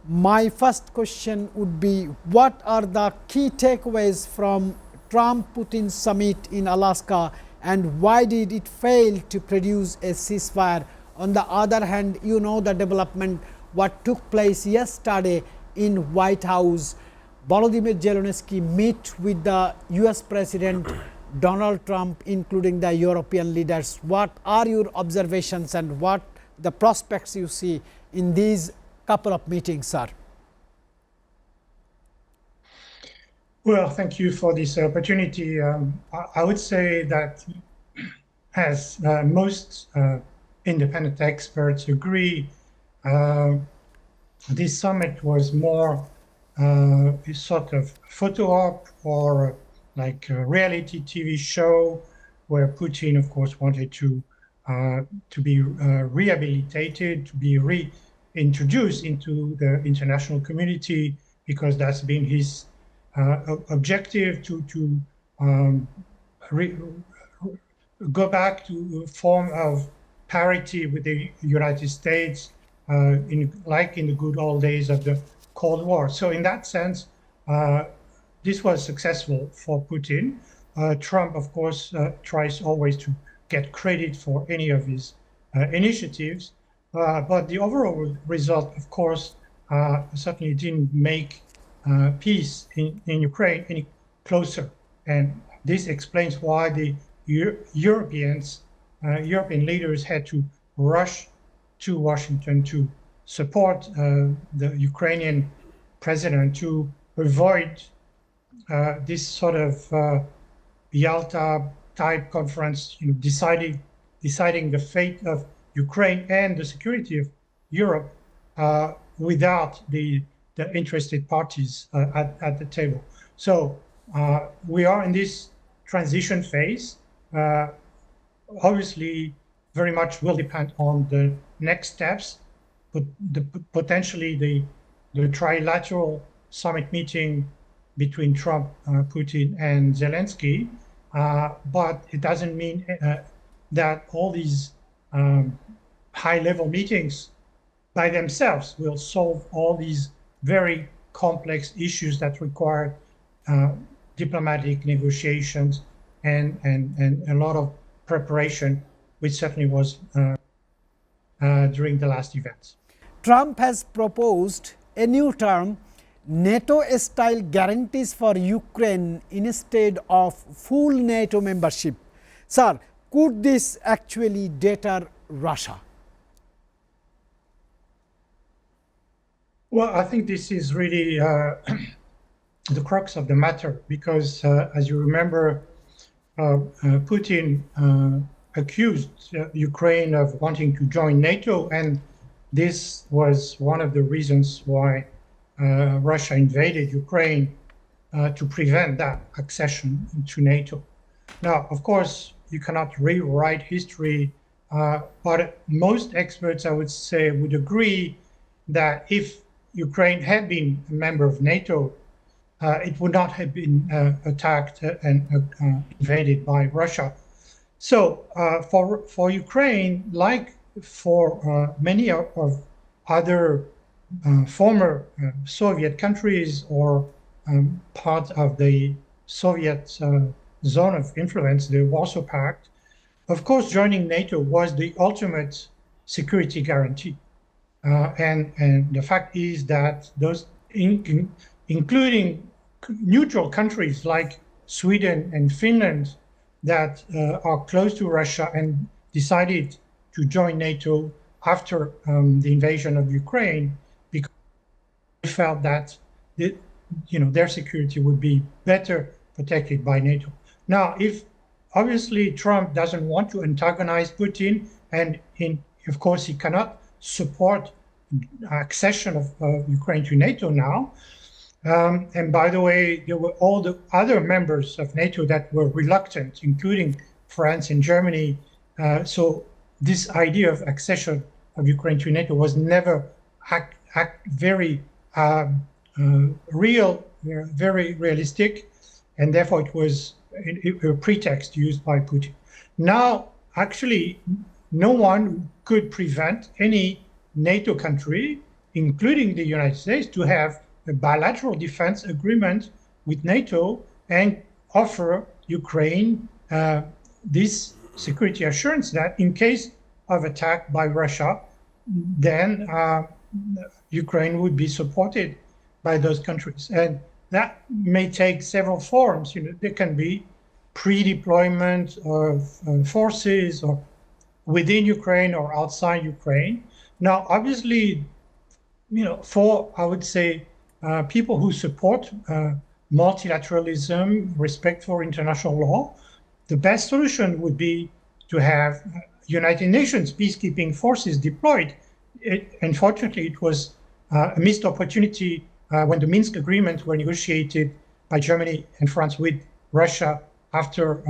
my first question would be, what are the key takeaways from Trump-Putin summit in Alaska, and why did it fail to produce a ceasefire? On the other hand, you know the development, what took place yesterday in White House. Volodymyr Zelensky met with the US President Donald Trump, including the European leaders. What are your observations and what the prospects you see in these couple of meetings, sir? Well, thank you for this opportunity. I would say that, as most independent experts agree, this summit was more a sort of photo op or like a reality TV show, where Putin, of course, wanted to be rehabilitated, to be reintroduced into the international community, because that's been his objective to go back to a form of parity with the United States, like in the good old days of the Cold War. So in that sense, this was successful for Putin. Trump, of course, tries always to get credit for any of his initiatives, but the overall result, of course, certainly didn't make peace in Ukraine any closer. And this explains why the European leaders had to rush to Washington to support the Ukrainian president, to avoid this sort of Yalta type conference, deciding the fate of Ukraine and the security of Europe without the interested parties at the table. So we are in this transition phase. Obviously, very much will depend on the next steps, but potentially the trilateral summit meeting between Trump, Putin, and Zelensky. But it doesn't mean that all these high-level meetings by themselves will solve all these very complex issues that require diplomatic negotiations and a lot of preparation, which certainly was during the last events. Trump has proposed a new term, NATO-style guarantees for Ukraine instead of full NATO membership. Sir, could this actually deter Russia? Well, I think this is really the crux of the matter, because as you remember, Putin accused Ukraine of wanting to join NATO, and this was one of the reasons why Russia invaded Ukraine, to prevent that accession to NATO. Now, of course, you cannot rewrite history, but most experts, I would say, would agree that if Ukraine had been a member of NATO, it would not have been attacked and invaded by Russia. So for Ukraine, like for many of other former Soviet countries or part of the Soviet zone of influence, the Warsaw Pact, of course, joining NATO was the ultimate security guarantee. And the fact is that those, including neutral countries like Sweden and Finland, that are close to Russia and decided to join NATO after the invasion of Ukraine, because they felt that their security would be better protected by NATO. Now, if obviously Trump doesn't want to antagonize Putin, and of course he cannot support accession of Ukraine to NATO now. And by the way, there were all the other members of NATO that were reluctant, including France and Germany. So this idea of accession of Ukraine to NATO was never very real, very realistic, and therefore it was a pretext used by Putin. Now, actually, no one could prevent any NATO country including the United States, to have a bilateral defense agreement with NATO and offer Ukraine this security assurance that in case of attack by Russia, then Ukraine would be supported by those countries. And that may take several forms. There can be pre-deployment of forces or within Ukraine or outside Ukraine. Now, obviously, for, I would say, people who support multilateralism, respect for international law, the best solution would be to have United Nations peacekeeping forces deployed. Unfortunately, it was a missed opportunity when the Minsk agreements were negotiated by Germany and France with Russia after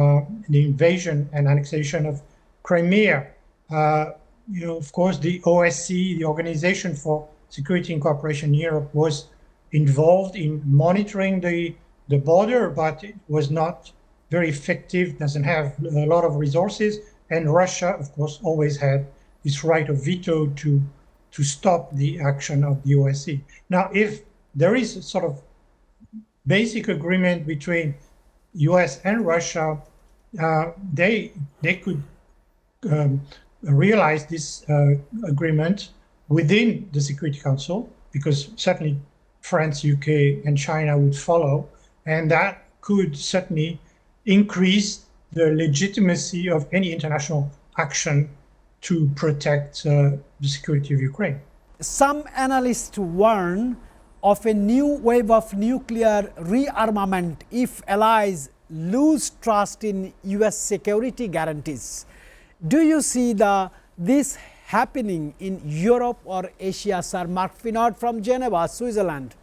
the invasion and annexation of Crimea. Of course, the OSCE, the Organization for Security and Cooperation in Europe, was involved in monitoring the border, but it was not very effective, doesn't have a lot of resources. And Russia, of course, always had this right of veto to stop the action of the OSCE. Now, if there is a sort of basic agreement between US and Russia, they could realize this agreement within the Security Council, because certainly France, UK, and China would follow, and that could certainly increase the legitimacy of any international action to protect the security of Ukraine. Some analysts warn of a new wave of nuclear rearmament if allies lose trust in US security guarantees. Do you see this happening in Europe or Asia, Sir? Marc Finaud from Geneva, Switzerland.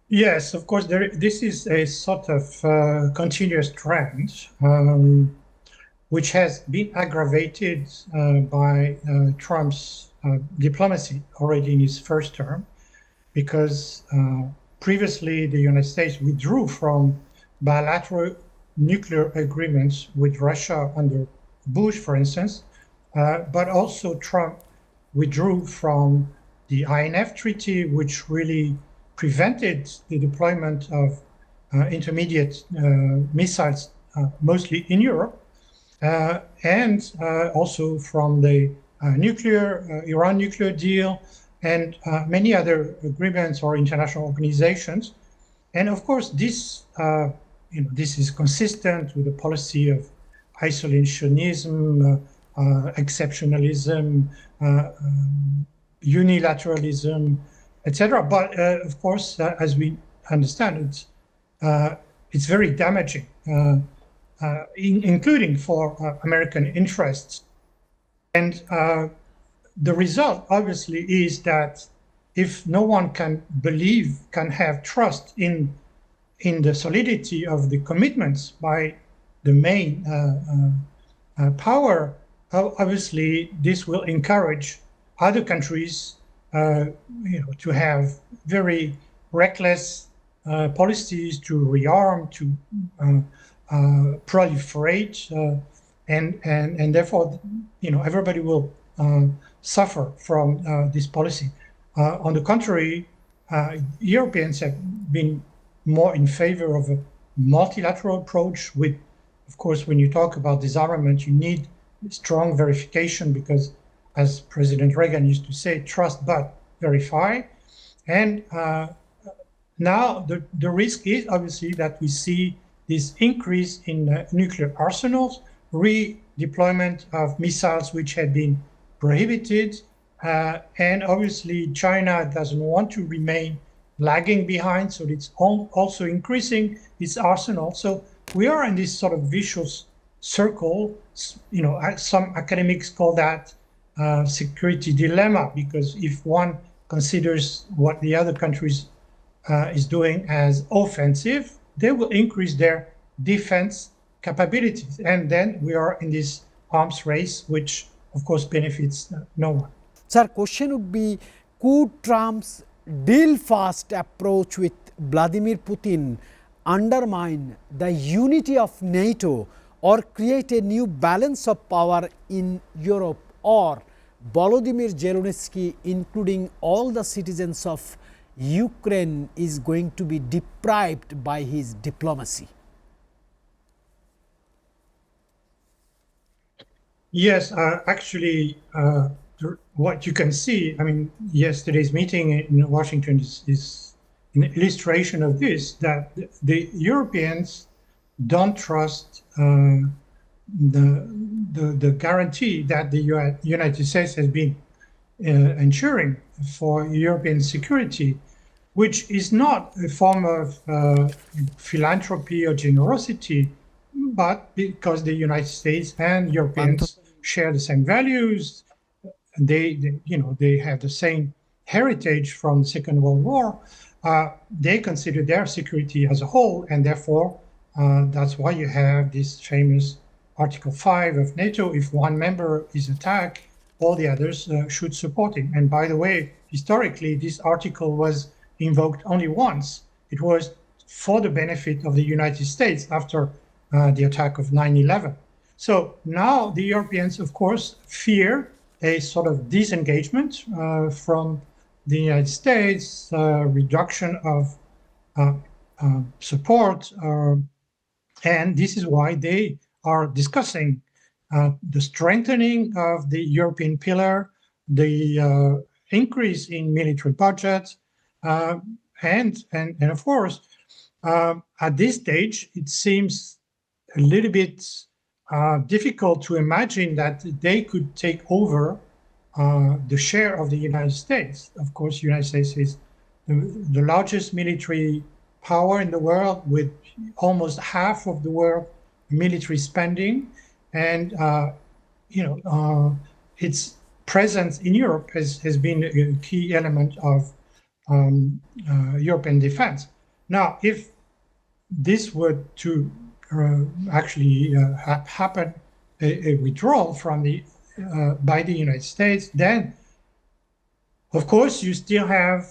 Yes, of course, this is a sort of continuous trend, which has been aggravated by Trump's diplomacy already in his first term, because previously the United States withdrew from bilateral nuclear agreements with Russia under Bush, for instance, but also Trump withdrew from the INF treaty, which really prevented the deployment of intermediate missiles, mostly in Europe, and also from the Iran nuclear deal and many other agreements or international organizations. And of course, this is consistent with the policy of isolationism, exceptionalism, unilateralism, etc. But of course, as we understand it, it's very damaging, including for American interests. And the result, obviously, is that if no one can have trust in the solidity of the commitments by the main power, obviously this will encourage other countries to have very reckless policies to rearm, to proliferate, and therefore, everybody will suffer from this policy. On the contrary, Europeans have been more in favor of a multilateral approach with, of course, when you talk about disarmament, you need strong verification because, as President Reagan used to say, trust but verify. And now the risk is obviously that we see this increase in nuclear arsenals, redeployment of missiles which had been prohibited, and obviously China doesn't want to remain lagging behind, so it's also increasing its arsenal. So we are in this sort of vicious circle. Some academics call that security dilemma, because if one considers what the other countries is doing as offensive, they will increase their defense capabilities. And then we are in this arms race, which of course benefits no one. Sir, question would be, could Trump's deal fast approach with Vladimir Putin undermine the unity of NATO or create a new balance of power in Europe? Or Volodymyr Zelensky, including all the citizens of Ukraine, is going to be deprived by his diplomacy? Yes, actually, what you can see, I mean, yesterday's meeting in Washington is an illustration of this, that the Europeans don't trust the guarantee that the United States has been ensuring for European security, which is not a form of philanthropy or generosity, but because the United States and Europeans share the same values, they have the same heritage from the Second World War. They consider their security as a whole, and therefore that's why you have this famous Article 5 of NATO. If one member is attacked, all the others should support him. And by the way, historically, this article was invoked only once. It was for the benefit of the United States after the attack of 9/11. So now the Europeans, of course, fear a sort of disengagement from the United States, reduction of support, and this is why they are discussing the strengthening of the European pillar, the increase in military budget, and of course, at this stage, it seems a little bit difficult to imagine that they could take over the share of the United States. Of course, the United States is the largest military power in the world, with almost half of the world military spending, and its presence in Europe has been a key element of European defense. Now, if this were to actually happen, a withdrawal from by the United States, then of course you still have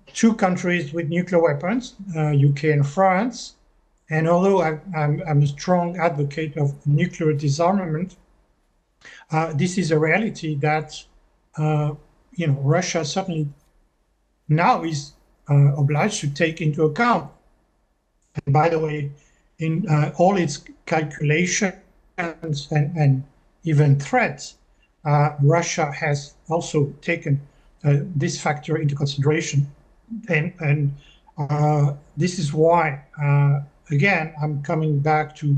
two countries with nuclear weapons, UK and France. And although I'm a strong advocate of nuclear disarmament, this is a reality that Russia certainly now is obliged to take into account. And by the way, in all its calculations and even threats, Russia has also taken this factor into consideration. And this is why, again, I'm coming back to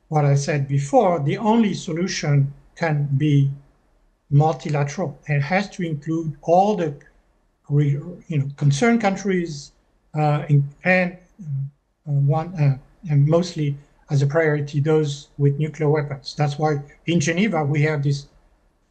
what I said before. The only solution can be multilateral and has to include all the concerned countries and mostly as a priority those with nuclear weapons. That's why in Geneva we have this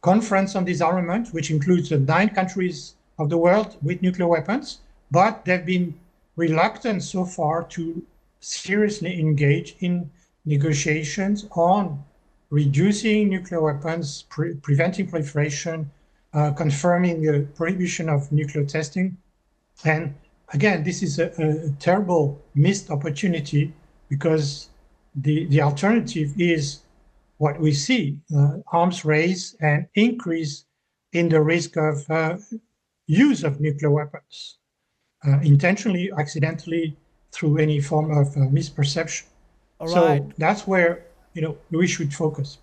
conference on disarmament, which includes the 9 countries of the world with nuclear weapons, but they've been reluctant so far to seriously engage in negotiations on reducing nuclear weapons, preventing proliferation, confirming the prohibition of nuclear testing. And again, this is a terrible missed opportunity, because the alternative is what we see, arms race and increase in the risk of use of nuclear weapons, intentionally, accidentally, through any form of misperception. So that's where we should focus.